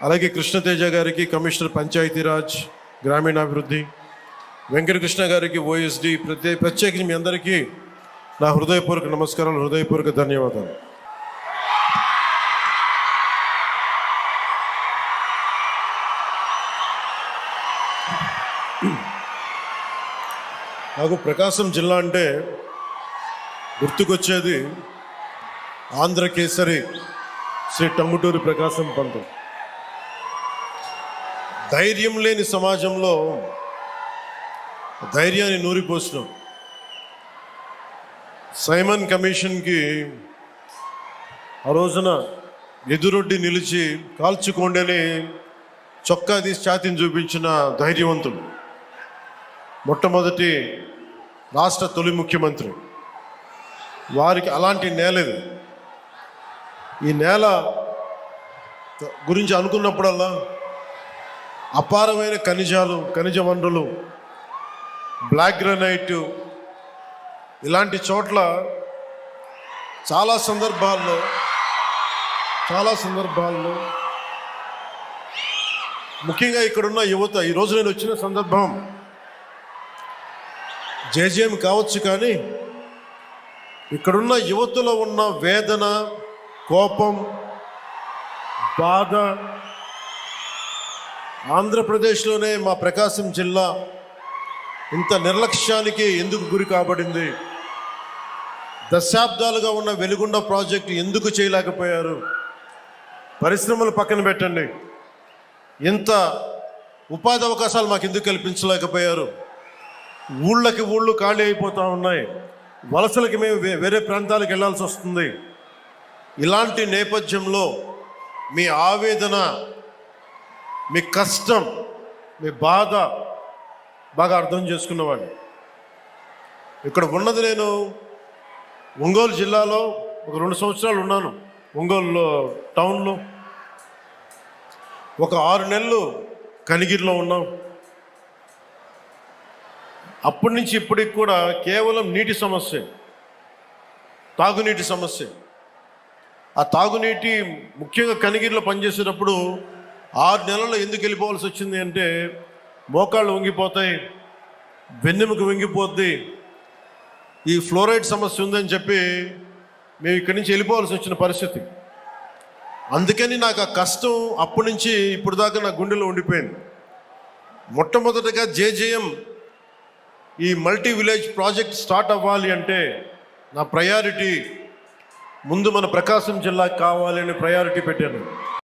అలాగే కృష్ణతేజ గారికి కమిషనర్ పంచాయతీరాజ్ గ్రామీణాభివృద్ధి, వెంకటకృష్ణ గారికి ఓఎస్డి, ప్రత్యేకించి మీ అందరికీ నా హృదయపూర్వక నమస్కారాలు, హృదయపూర్వక ధన్యవాదాలు. నాకు ప్రకాశం జిల్లా అంటే గుర్తుకొచ్చేది ఆంధ్ర కేసరి శ్రీ టంగుటూరి ప్రకాశం పంతులు. ధైర్యం లేని సమాజంలో ధైర్యాన్ని నూరిపోసినాం. సైమన్ కమిషన్కి ఆ రోజున ఎదురొడ్డి నిలిచి కాల్చుకోండని చొక్కా తీసి ఛాతీని చూపించిన ధైర్యవంతులు. మొట్టమొదటి రాష్ట్ర తొలి ముఖ్యమంత్రి. వారికి అలాంటి నేల ఇది. ఈ నేల గురించి అనుకున్నప్పుడల్లా అపారమైన ఖనిజ వనరులు, బ్లాక్ గ్రానైట్, ఇలాంటి చోట్ల చాలా సందర్భాల్లో ముఖ్యంగా ఇక్కడున్న యువత, ఈరోజు నేను వచ్చిన సందర్భం జేజేఎం కావచ్చు, కానీ ఇక్కడున్న యువతలో ఉన్న వేదన, కోపం, బాధ, ఆంధ్రప్రదేశ్లోనే మా ప్రకాశం జిల్లా ఇంత నిర్లక్ష్యానికి ఎందుకు గురి కాబడింది, దశాబ్దాలుగా ఉన్న వెలుగొండ ప్రాజెక్టు ఎందుకు చేయలేకపోయారు, పరిశ్రమలు పక్కన పెట్టండి, ఇంత ఉపాధి అవకాశాలు మాకు ఎందుకు కల్పించలేకపోయారు, ఊళ్ళు ఖాళీ అయిపోతూ ఉన్నాయి, వలసలకి మేము వేరే ప్రాంతాలకు వెళ్ళాల్సి వస్తుంది. ఇలాంటి నేపథ్యంలో మీ ఆవేదన, మీ కష్టం, మీ బాధ బాగా అర్థం చేసుకున్నవాడిని. ఇక్కడ ఉన్నది నేను ఒంగోలు జిల్లాలో ఒక 2 సంవత్సరాలు ఉన్నాను. ఒంగోలు టౌన్లో ఒక 6 నెలలు కనిగిరిలో ఉన్నాం. అప్పటి నుంచి ఇప్పటికి కూడా కేవలం నీటి సమస్య, తాగునీటి సమస్య. ఆ తాగునీటి ముఖ్యంగా కనిగిరిలో పనిచేసేటప్పుడు 6 నెలల్లో ఎందుకు వెళ్ళిపోవాల్సి వచ్చింది అంటే, మోకాళ్ళు వంగిపోతాయి, వెన్నెముక వంగిపోద్ది, ఈ ఫ్లోరైడ్ సమస్య ఉందని చెప్పి మేము ఇక్కడి నుంచి వెళ్ళిపోవాల్సి వచ్చిన పరిస్థితి. అందుకని నాకు ఆ కష్టం అప్పటి నుంచి ఇప్పుడు దాకా నా గుండెలో ఉండిపోయింది. మొట్టమొదటిగా జేజేఎం ఈ మల్టీ విలేజ్ ప్రాజెక్ట్ స్టార్ట్ అవ్వాలి అంటే నా ప్రయారిటీ ముందు మన ప్రకాశం జిల్లాకి కావాలి అని ప్రయారిటీ పెట్టాను.